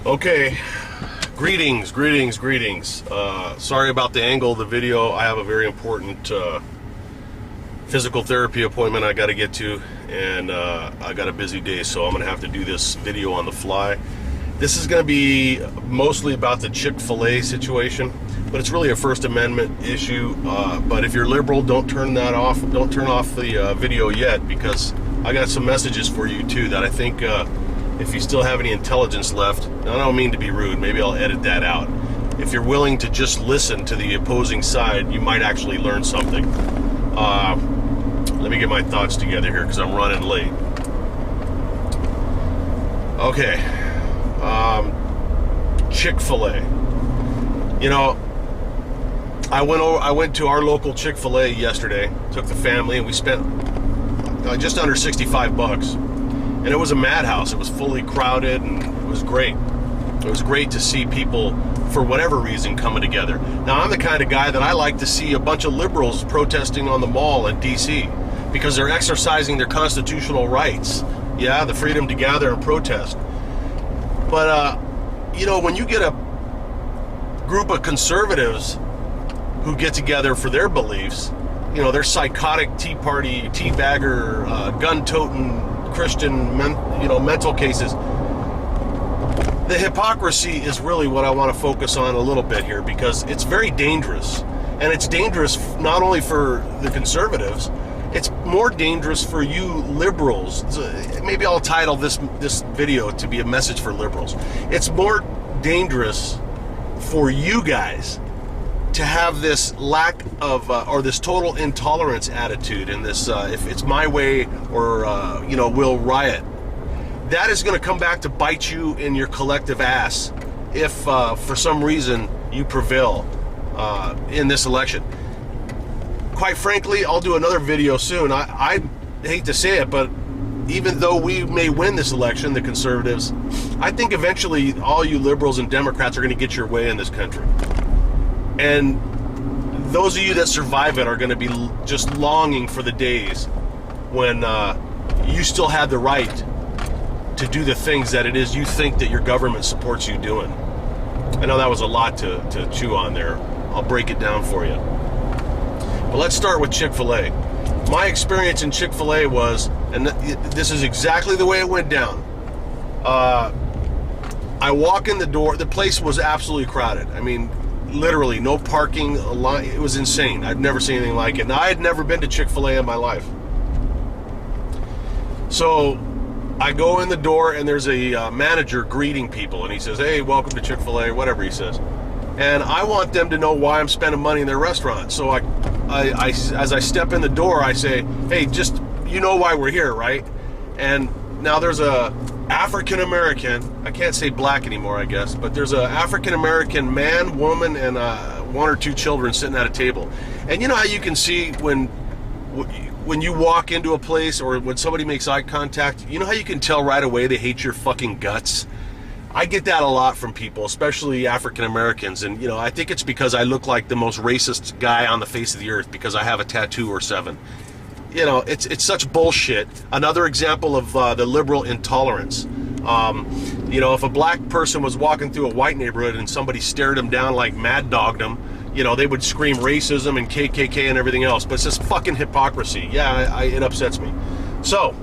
Okay, greetings. Sorry about the angle of the video. I have a very important physical therapy appointment I got to get to, and I got a busy day, so I'm going to have to do this video on the fly. This is going to be mostly about the Chick-fil-A situation, but it's really a First Amendment issue. But if you're liberal, don't turn that off. Don't turn off the video yet, because I got some messages for you too that I think if you still have any intelligence left, and I don't mean to be rude, maybe I'll edit that out. If you're willing to just listen to the opposing side, you might actually learn something. Let me get my thoughts together here because I'm running late. Okay. Chick-fil-A. You know, I went to our local Chick-fil-A yesterday, took the family, and we spent just under 65 bucks. And it was a madhouse. It was fully crowded, and it was great. It was great to see people, for whatever reason, coming together. Now, I'm the kind of guy that I like to see a bunch of liberals protesting on the mall in D.C. because they're exercising their constitutional rights. Yeah, the freedom to gather and protest. But, you know, when you get a group of conservatives who get together for their beliefs, you know, they're psychotic Tea Party, teabagger, gun-toting Christian, mental cases. The hypocrisy is really what I want to focus on a little bit here, because it's very dangerous. And it's dangerous not only for the conservatives, it's more dangerous for you liberals. Maybe I'll title this video to be a message for liberals. It's more dangerous for you guys to have this lack of, or this total intolerance attitude, and this, if it's my way or, we'll riot. That is going to come back to bite you in your collective ass if, for some reason, you prevail in this election. Quite frankly, I'll do another video soon. I hate to say it, but even though we may win this election, the conservatives, I think eventually all you liberals and Democrats are going to get your way in this country. And those of you that survive it are going to be just longing for the days when you still had the right to do the things that it is you think that your government supports you doing. I know that was a lot to chew on there. I'll break it down for you. But let's start with Chick-fil-A. My experience in Chick-fil-A was, and this is exactly the way it went down. I walk in the door, the place was absolutely crowded. I mean, literally no parking, a line. It was insane. I'd never seen anything like it. Now, I had never been to Chick-fil-A in my life. So I go in the door, and there's a manager greeting people, and he says, "Hey, welcome to Chick-fil-A," whatever he says. And I want them to know why I'm spending money in their restaurant. So I as I step in the door, I say, "Hey, just, you know why we're here, right?" And now there's a African-American, I can't say black anymore, I guess, but there's a African-American man, woman, and one or two children sitting at a table. And you know how you can see when you walk into a place, or when somebody makes eye contact, you know how you can tell right away they hate your fucking guts? I get that a lot from people, especially African Americans, and you know, I think it's because I look like the most racist guy on the face of the earth because I have a tattoo or 7. You know, it's such bullshit. Another example of the liberal intolerance. You know, if a black person was walking through a white neighborhood and somebody stared him down like mad dogged him, you know, they would scream racism and KKK and everything else. But it's just fucking hypocrisy. Yeah, it upsets me. So,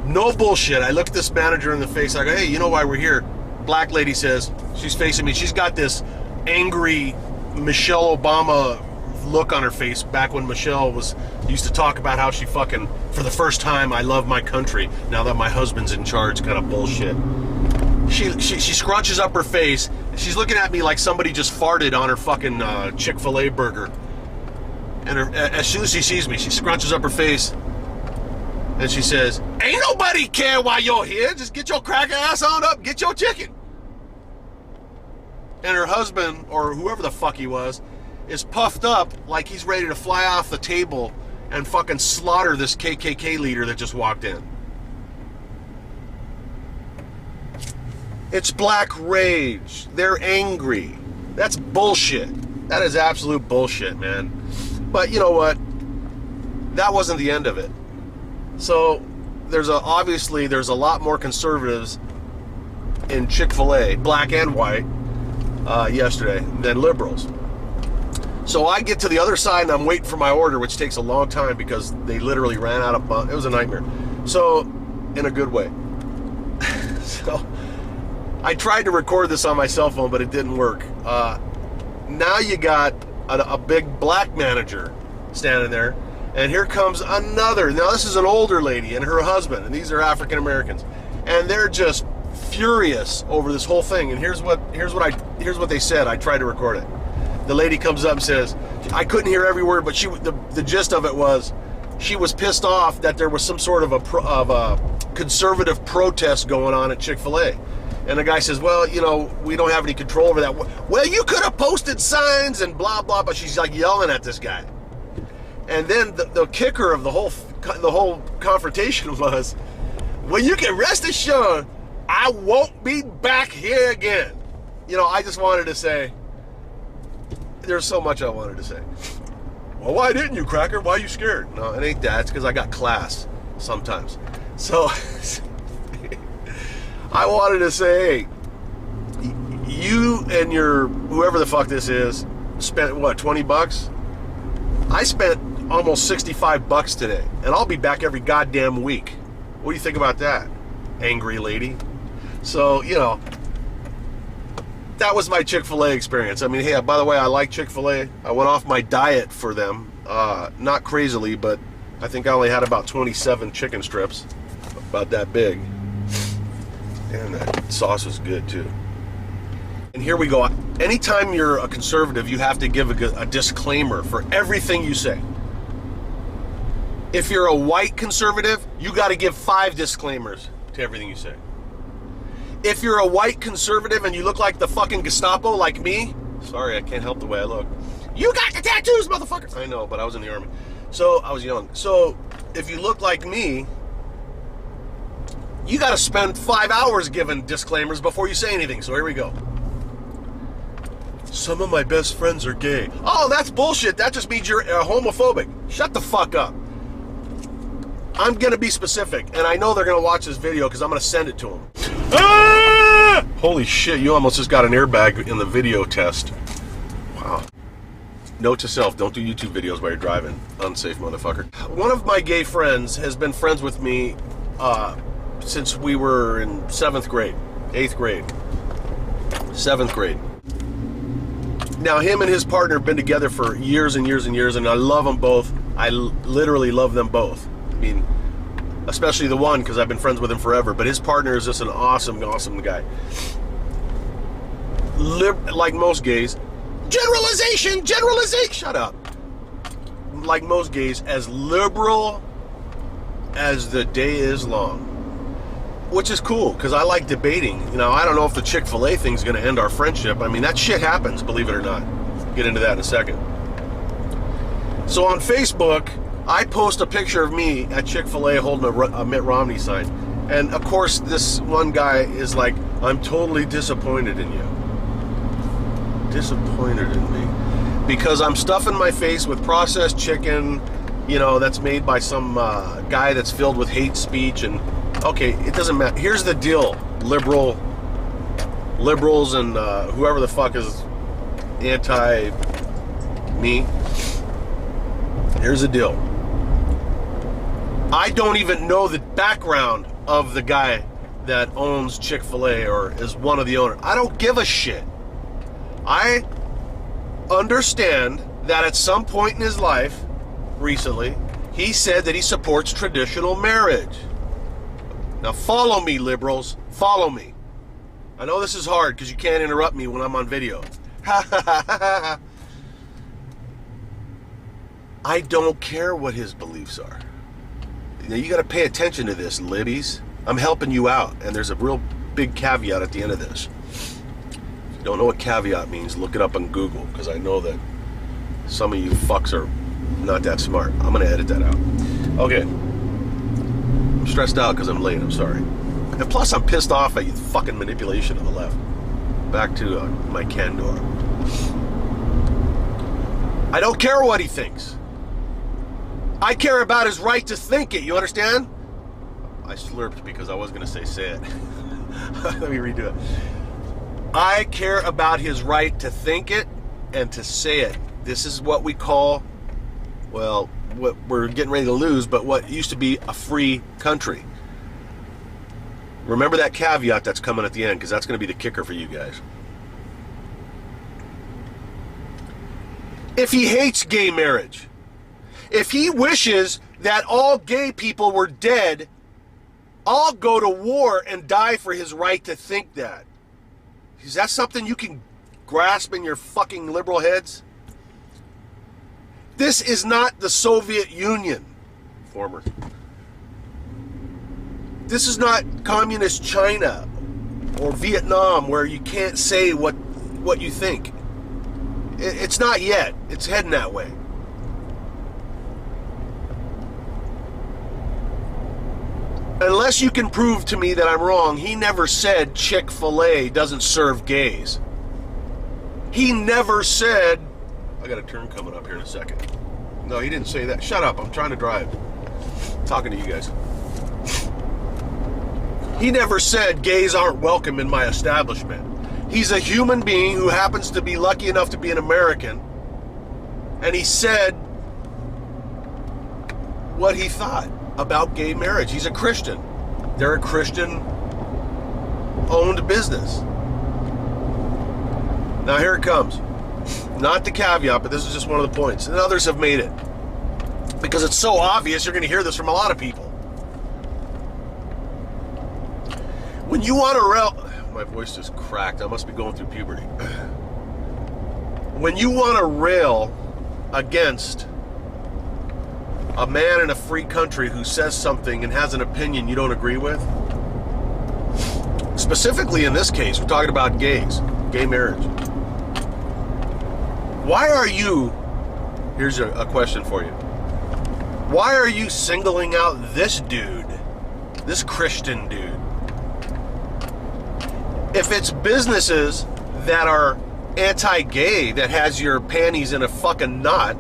no bullshit. I look at this manager in the face. I go, "Hey, you know why we're here?" Black lady says, she's facing me. She's got this angry Michelle Obama look on her face back when Michelle used to talk about how she fucking, for the first time, I love my country now that my husband's in charge, kind of bullshit. She scrunches up her face. She's looking at me like somebody just farted on her fucking Chick-fil-A burger. And as soon as she sees me, she scrunches up her face and she says, "Ain't nobody care why you're here. Just get your cracker ass on up, get your chicken." And her husband, or whoever the fuck he was, is puffed up like he's ready to fly off the table and fucking slaughter this KKK leader that just walked in. It's black rage. They're angry. That's bullshit. That is absolute bullshit, man. But you know what? That wasn't the end of it. So obviously there's a lot more conservatives in Chick-fil-A, black and white, yesterday than liberals. So I get to the other side and I'm waiting for my order, which takes a long time because they literally ran out of buns. It was a nightmare. So, in a good way. So, I tried to record this on my cell phone, but it didn't work. Now you got a big black manager standing there, and here comes another. Now this is an older lady and her husband, and these are African Americans, and they're just furious over this whole thing. And here's what they said. I tried to record it. The lady comes up and says, I couldn't hear every word, but the gist of it was she was pissed off that there was some sort of a conservative protest going on at Chick-fil-A. And the guy says, well, you know, we don't have any control over that. Well, you could have posted signs and blah, blah, but she's like yelling at this guy. And then the kicker of the whole confrontation was, well, you can rest assured I won't be back here again. You know, I just wanted to say, there's so much I wanted to say. Well, why didn't you, Cracker? Why are you scared? No, it ain't that. It's because I got class sometimes. So I wanted to say, hey, you and your whoever the fuck this is spent what, 20 bucks? I spent almost 65 bucks today, and I'll be back every goddamn week. What do you think about that, angry lady? So, you know, that was my Chick-fil-A experience. I mean, hey, by the way, I like Chick-fil-A. I went off my diet for them, not crazily, but I think I only had about 27 chicken strips, about that big. And that sauce was good too. And here we go. Anytime you're a conservative, you have to give a disclaimer for everything you say. If you're a white conservative, you got to give 5 disclaimers to everything you say. If you're a white conservative and you look like the fucking Gestapo, like me, sorry, I can't help the way I look. You got the tattoos, motherfucker! I know, but I was in the army. So, I was young. So, if you look like me, you got to spend 5 hours giving disclaimers before you say anything. So, here we go. Some of my best friends are gay. Oh, that's bullshit. That just means you're homophobic. Shut the fuck up. I'm going to be specific, and I know they're going to watch this video because I'm going to send it to them. Ah! Holy shit, you almost just got an airbag in the video test. Wow. Note to self, don't do YouTube videos while you're driving. Unsafe motherfucker. One of my gay friends has been friends with me since we were in 7th grade, 8th grade, 7th grade. Now, him and his partner have been together for years and years and years, and I love them both. I literally love them both. I mean, especially the one, because I've been friends with him forever, but his partner is just an awesome, awesome guy. Like most gays, generalization, shut up. Like most gays, as liberal as the day is long. Which is cool, because I like debating. You know, I don't know if the Chick-fil-A thing's going to end our friendship. I mean, that shit happens, believe it or not. Get into that in a second. So on Facebook, I post a picture of me at Chick-fil-A holding a Mitt Romney sign. And, of course, this one guy is like, I'm totally disappointed in you. Disappointed in me. Because I'm stuffing my face with processed chicken, you know, that's made by some guy that's filled with hate speech. And, okay, it doesn't matter. Here's the deal, liberals and whoever the fuck is anti-me. Here's the deal. I don't even know the background of the guy that owns Chick-fil-A or is one of the owners. I don't give a shit. I understand that at some point in his life, recently, he said that he supports traditional marriage. Now follow me, liberals. Follow me. I know this is hard because you can't interrupt me when I'm on video. I don't care what his beliefs are. Now you got to pay attention to this, libbies. I'm helping you out, and there's a real big caveat at the end of this. If you don't know what caveat means, look it up on Google, because I know that some of you fucks are not that smart. I'm going to edit that out. Okay. I'm stressed out because I'm late. I'm sorry. And plus, I'm pissed off at you fucking manipulation of the left. Back to my candor. I don't care what he thinks. I care about his right to think it. You understand? I slurped because I was going to say it. Let me redo it. I care about his right to think it and to say it. This is what we call, well, what we're getting ready to lose, but what used to be a free country. Remember that caveat that's coming at the end, because that's going to be the kicker for you guys. If he hates gay marriage, if he wishes that all gay people were dead, I'll go to war and die for his right to think that. Is that something you can grasp in your fucking liberal heads? This is not the Soviet Union, former. This is not communist China or Vietnam where you can't say what you think. It's not yet. It's heading that way. Unless you can prove to me that I'm wrong, he never said Chick-fil-A doesn't serve gays. He never said... I got a turn coming up here in a second. No, he didn't say that. Shut up, I'm trying to drive. I'm talking to you guys. He never said gays aren't welcome in my establishment. He's a human being who happens to be lucky enough to be an American. And he said what he thought about gay marriage. He's a Christian. They're a Christian-owned business. Now here it comes. Not the caveat, but this is just one of the points. And others have made it. Because it's so obvious, you're going to hear this from a lot of people. When you want to my voice just cracked. I must be going through puberty. When you want to rail against a man in a free country who says something and has an opinion you don't agree with, specifically in this case, we're talking about gays, gay marriage. Why are you, here's a question for you. Why are you singling out this dude, this Christian dude? If it's businesses that are anti-gay, that has your panties in a fucking knot,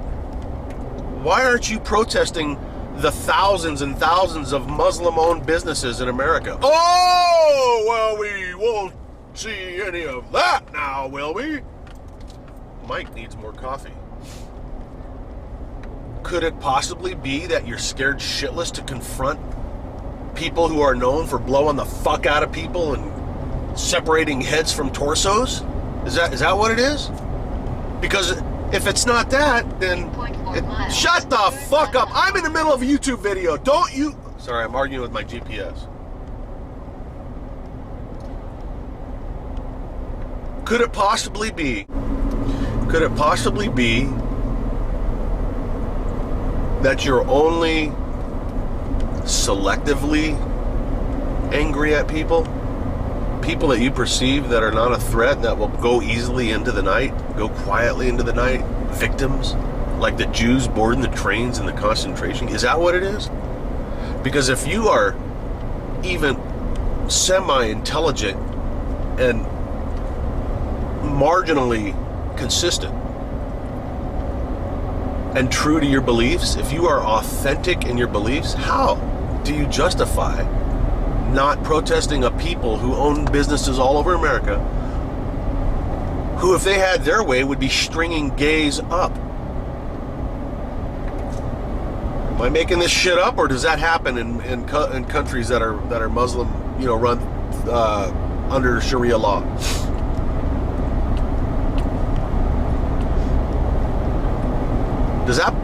why aren't you protesting the thousands and thousands of Muslim-owned businesses in America? Oh, well, we won't see any of that now, will we? Mike needs more coffee. Could it possibly be that you're scared shitless to confront people who are known for blowing the fuck out of people and separating heads from torsos? Is that what it is? Because if it's not that, then shut the fuck up. I'm in the middle of a YouTube video. Don't you... Sorry, I'm arguing with my GPS. Could it possibly be that you're only selectively angry at people? People that you perceive that are not a threat, that will go easily into the night, go quietly into the night, victims, like the Jews boarding the trains in the concentration. Is that what it is? Because if you are even semi-intelligent and marginally consistent and true to your beliefs, if you are authentic in your beliefs, how do you justify not protesting a people who own businesses all over America, who, if they had their way, would be stringing gays up? Am I making this shit up, or does that happen in countries that are Muslim, run under Sharia law? Does that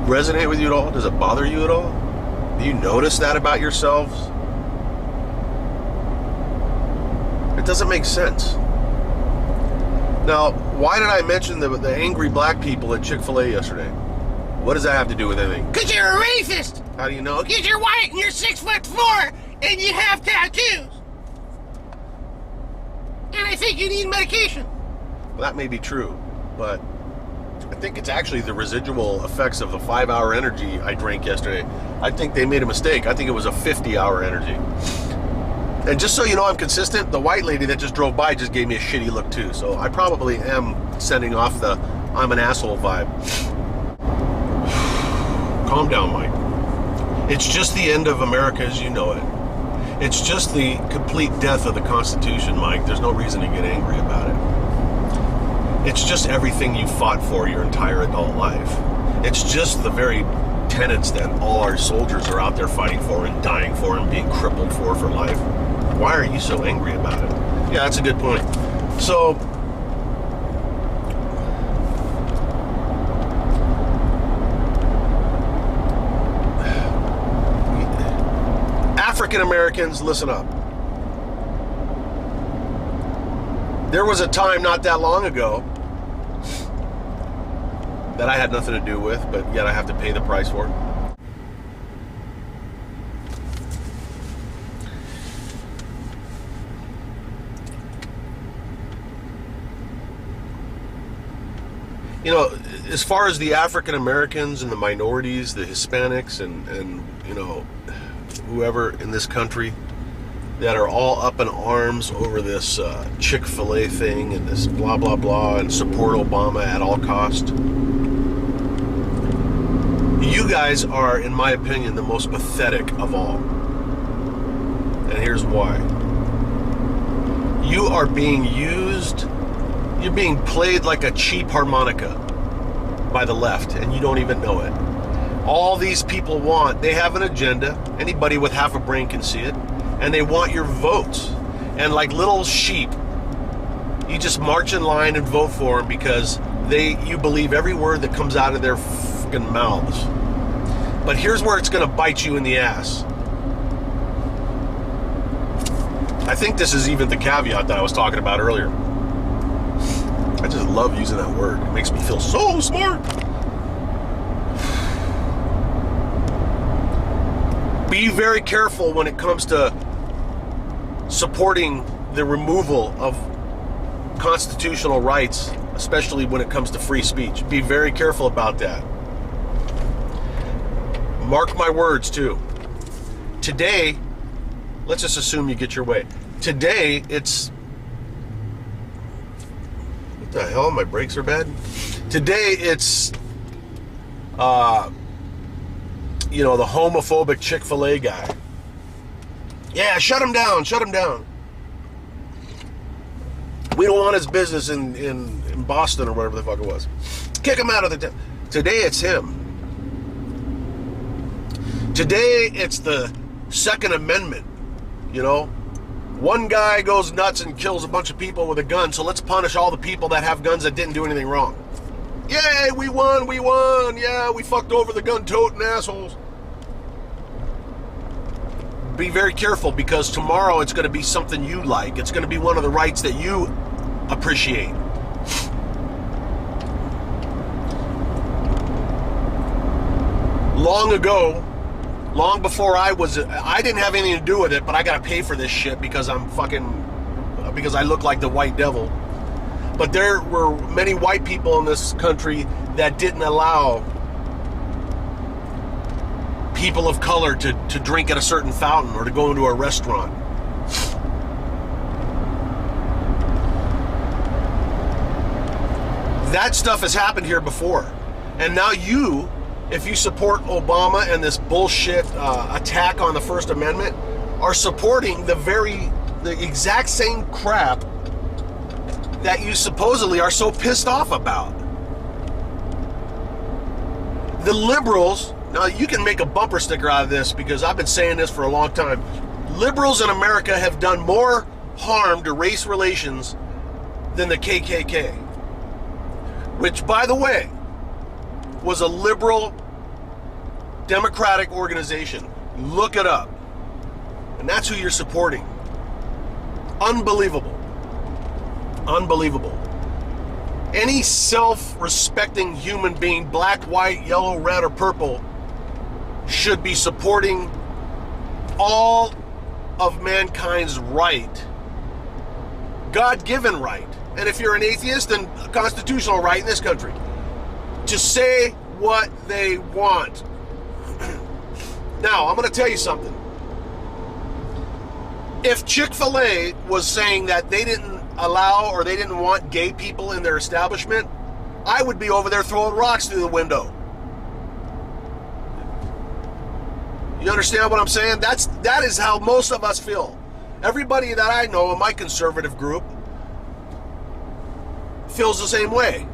resonate with you at all? Does it bother you at all? Do you notice that about yourselves? It doesn't make sense. Now, why did I mention the angry black people at Chick-fil-A yesterday? What does that have to do with anything? Because you're a racist! How do you know? Because you're white and you're 6'4" and you have tattoos! And I think you need medication. Well, that may be true, but I think it's actually the residual effects of the 5-hour energy I drank yesterday. I think they made a mistake. I think it was a 50-hour energy. And just so you know I'm consistent, the white lady that just drove by just gave me a shitty look too. So I probably am sending off the I'm an asshole vibe. Calm down, Mike. It's just the end of America as you know it. It's just the complete death of the Constitution, Mike. There's no reason to get angry about it. It's just everything you fought for your entire adult life. It's just the very tenets that all our soldiers are out there fighting for and dying for and being crippled for life. Why are you so angry about it? Yeah, that's a good point. So, African Americans, listen up. There was a time not that long ago that I had nothing to do with, but yet I have to pay the price for it. You know, as far as the African Americans and the minorities, the Hispanics and you know, whoever in this country that are all up in arms over this Chick-fil-A thing and this blah, blah, blah, and support Obama at all cost. You guys are, in my opinion, the most pathetic of all. And here's why. You are being used, you're being played like a cheap harmonica by the left, and you don't even know it. All these people want, they have an agenda. Anybody with half a brain can see it. And they want your votes. And like little sheep, you just march in line and vote for them because you believe every word that comes out of their fucking mouths. But here's where it's going to bite you in the ass. I think this is even the caveat that I was talking about earlier. I just love using that word. It makes me feel so smart. Be very careful when it comes to supporting the removal of constitutional rights, especially when it comes to free speech. Be very careful about that. Mark my words, too. Today, let's just assume you get your way. Today, it's... What the hell? My brakes are bad? Today, it's... you know, the homophobic Chick-fil-A guy. Yeah, shut him down, shut him down. We don't want his business in Boston or whatever the fuck it was. Kick him out of the town. Today it's him. Today it's the Second Amendment, you know? One guy goes nuts and kills a bunch of people with a gun, so let's punish all the people that have guns that didn't do anything wrong. Yay, we won, we won. Yeah, we fucked over the gun-toting assholes. Be very careful, because tomorrow it's going to be something you like. It's going to be one of the rights that you appreciate. Long ago, long before I didn't have anything to do with it, but I got to pay for this shit because because I look like the white devil. But there were many white people in this country that didn't allow people of color to drink at a certain fountain or to go into a restaurant. That stuff has happened here before. And now if you support Obama and this bullshit attack on the First Amendment, are supporting the exact same crap that you supposedly are so pissed off about. The liberals, now you can make a bumper sticker out of this because I've been saying this for a long time. Liberals in America have done more harm to race relations than the KKK, which, by the way, was a liberal democratic organization. Look it up. And that's who you're supporting. Unbelievable. Unbelievable. Any self-respecting human being, black, white, yellow, red, or purple, should be supporting all of mankind's right, God-given right, and if you're an atheist, then a constitutional right in this country, to say what they want. Now, I'm going to tell you something. If Chick-fil-A was saying that they didn't allow or they didn't want gay people in their establishment, I would be over there throwing rocks through the window. You understand what I'm saying? That is how most of us feel. Everybody that I know in my conservative group feels the same way.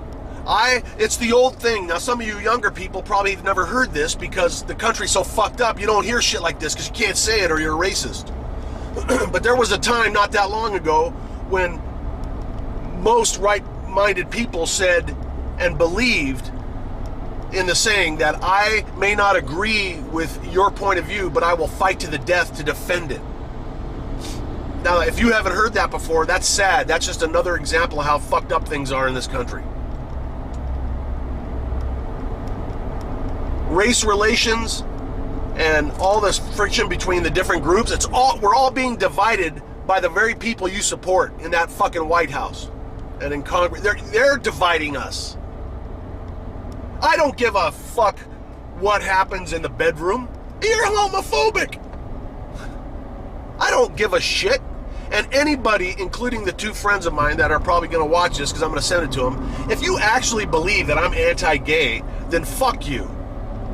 It's the old thing. Now, some of you younger people probably have never heard this because the country's so fucked up, you don't hear shit like this because you can't say it or you're a racist. But there was a time not that long ago when most right-minded people said and believed in the saying that I may not agree with your point of view, but I will fight to the death to defend it. Now, if you haven't heard that before, that's sad. That's just another example of how fucked up things are in this country. Race relations and all this friction between the different groups, we're all being divided by the very people you support in that fucking White House and in Congress. They're dividing us. I don't give a fuck what happens in the bedroom. You're homophobic. I don't give a shit. And anybody, including the two friends of mine that are probably going to watch this because I'm going to send it to them, if you actually believe that I'm anti-gay, then fuck you.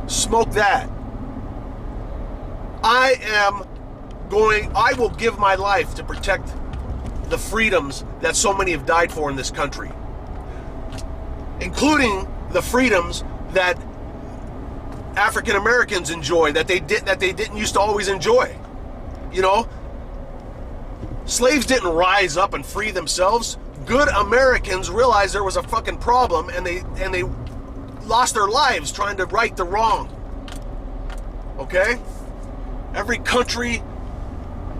Smoke that. I will give my life to protect the freedoms that so many have died for in this country, including the freedoms that African Americans enjoy that they didn't used to always enjoy. You know, slaves didn't rise up and free themselves. Good Americans realized there was a fucking problem and they lost their lives trying to right the wrong. Okay? Every country,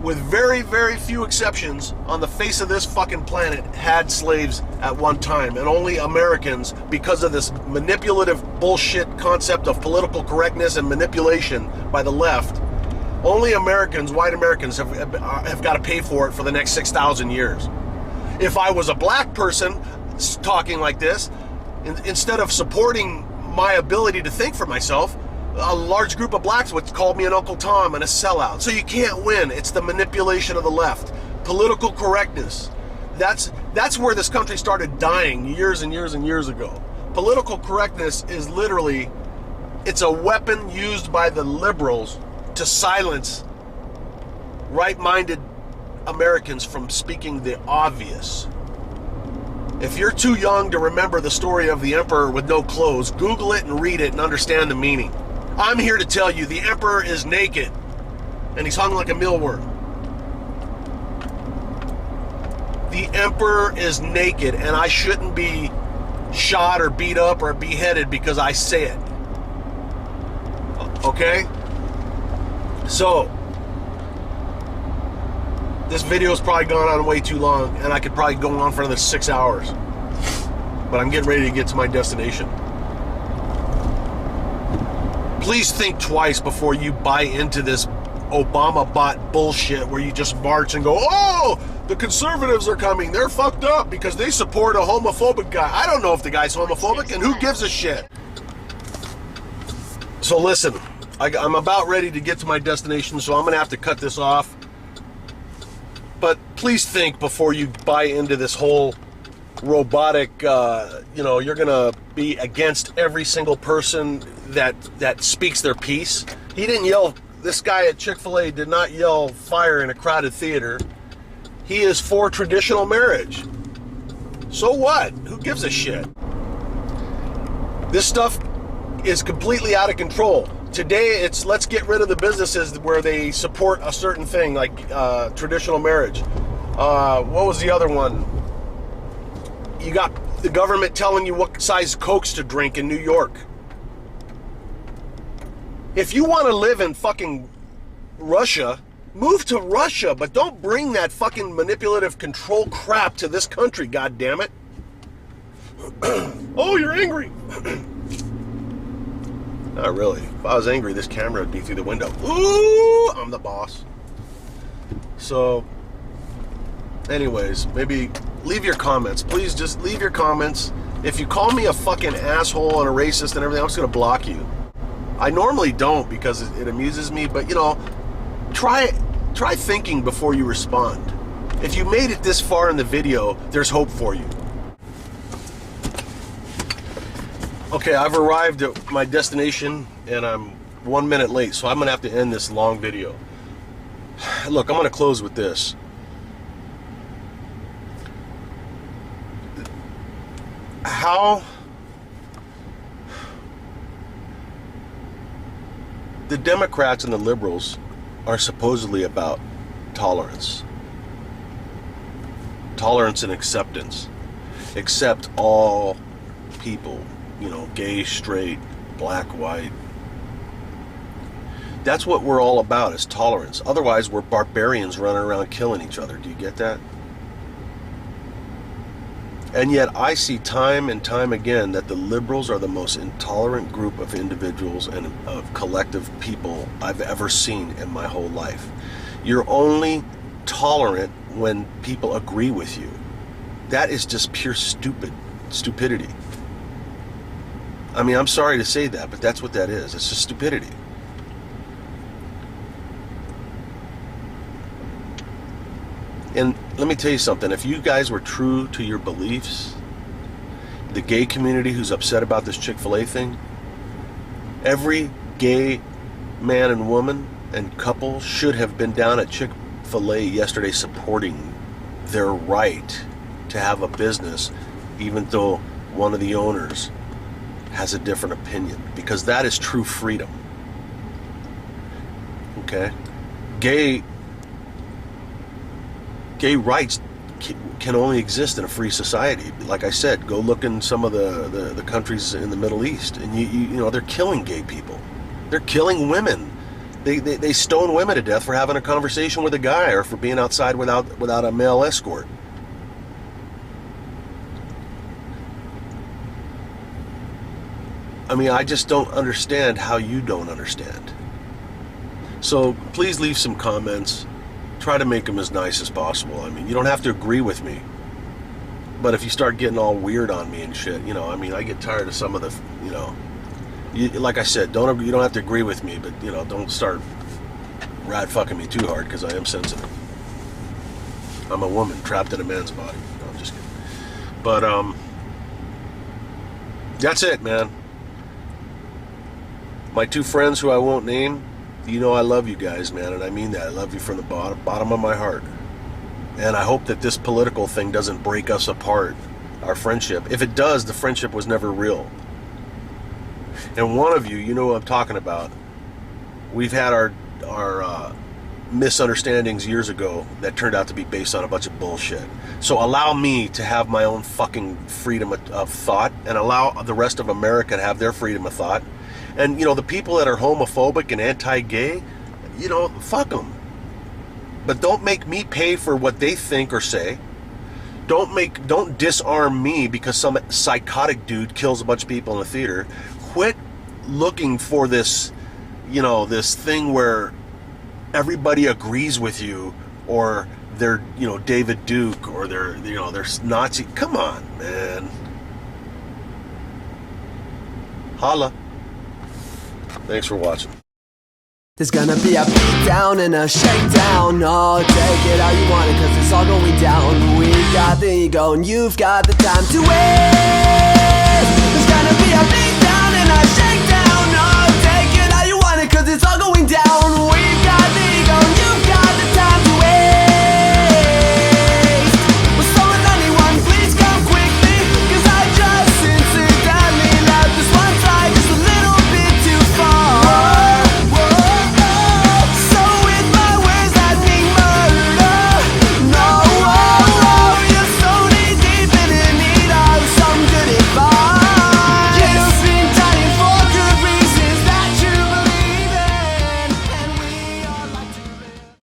with very, very few exceptions, on the face of this fucking planet had slaves at one time. And only Americans, because of this manipulative bullshit concept of political correctness and manipulation by the left, only Americans, white Americans, have got to pay for it for the next 6,000 years. If I was a black person talking like this, instead of supporting my ability to think for myself, a large group of blacks would call me an Uncle Tom and a sellout. So you can't win. It's the manipulation of the left. Political correctness. That's where this country started dying years and years and years ago. Political correctness is literally, it's a weapon used by the liberals to silence right-minded Americans from speaking the obvious. If you're too young to remember the story of the emperor with no clothes, Google it and read it and understand the meaning. I'm here to tell you the emperor is naked and he's hung like a mealworm. The emperor is naked and I shouldn't be shot or beat up or beheaded because I say it. Okay? So, this video's probably gone on way too long and I could probably go on for another 6 hours. But I'm getting ready to get to my destination. Please think twice before you buy into this Obama bot bullshit where you just march and go, oh, the conservatives are coming. They're fucked up because they support a homophobic guy. I don't know if the guy's homophobic and who gives a shit. So listen, I'm about ready to get to my destination, so I'm going to have to cut this off. But please think before you buy into this whole robotic, you're going to be against every single person that speaks their piece. He didn't yell, this guy at Chick-fil-A did not yell fire in a crowded theater. He is for traditional marriage. So what? Who gives a shit? This stuff is completely out of control. Today, it's let's get rid of the businesses where they support a certain thing, like traditional marriage. What was the other one? You got the government telling you what size Cokes to drink in New York. If you want to live in fucking Russia, move to Russia, but don't bring that fucking manipulative control crap to this country, goddammit. Oh, you're angry. Not really. If I was angry, this camera would be through the window. Ooh, I'm the boss. So, anyways, maybe leave your comments. Please just leave your comments. If you call me a fucking asshole and a racist and everything, I'm just going to block you. I normally don't because it amuses me, but try thinking before you respond. If you made it this far in the video, there's hope for you. Okay, I've arrived at my destination and I'm 1 minute late, so I'm going to have to end this long video. Look, I'm going to close with this. How the Democrats and the liberals are supposedly about tolerance. Tolerance and acceptance. Accept all people, you know, gay, straight, black, white. That's what we're all about, is tolerance. Otherwise, we're barbarians running around killing each other. Do you get that? And yet I see time and time again that the liberals are the most intolerant group of individuals and of collective people I've ever seen in my whole life. You're only tolerant when people agree with you. That is just pure stupidity. I mean, I'm sorry to say that, but that's what that is. It's just stupidity. And let me tell you something, if you guys were true to your beliefs, the gay community who's upset about this Chick-fil-A thing, every gay man and woman and couple should have been down at Chick-fil-A yesterday supporting their right to have a business, even though one of the owners has a different opinion, because that is true freedom. Okay? Gay rights can only exist in a free society. Like I said, go look in some of the countries in the Middle East, and you know, they're killing gay people. They're killing women. They stone women to death for having a conversation with a guy or for being outside without a male escort. I mean, I just don't understand how you don't understand. So please leave some comments. Try to make them as nice as possible. I mean, you don't have to agree with me, but if you start getting all weird on me and shit, you know, I mean, I get tired of some of the, you know, like I said, you don't have to agree with me, but, you know, don't start rad fucking me too hard, because I am sensitive. I'm a woman trapped in a man's body. No, I'm just kidding. But that's it, man. My two friends who I won't name, you know I love you guys, man, and I mean that. I love you from the bottom of my heart. And I hope that this political thing doesn't break us apart, our friendship. If it does, the friendship was never real. And one of you, you know what I'm talking about. We've had our misunderstandings years ago that turned out to be based on a bunch of bullshit. So allow me to have my own fucking freedom of thought, and allow the rest of America to have their freedom of thought. And, you know, the people that are homophobic and anti-gay, you know, fuck them. But don't make me pay for what they think or say. Don't disarm me because some psychotic dude kills a bunch of people in the theater. Quit looking for this, you know, this thing where everybody agrees with you, or they're, you know, David Duke, or they're, you know, they're Nazi. Come on, man. Holla. Thanks for watching. There's gonna be a beat down and a shakedown. Oh, take it how you want it, cause it's all going down. We've got the ego and you've got the time to waste. There's gonna be a beat down and a shakedown.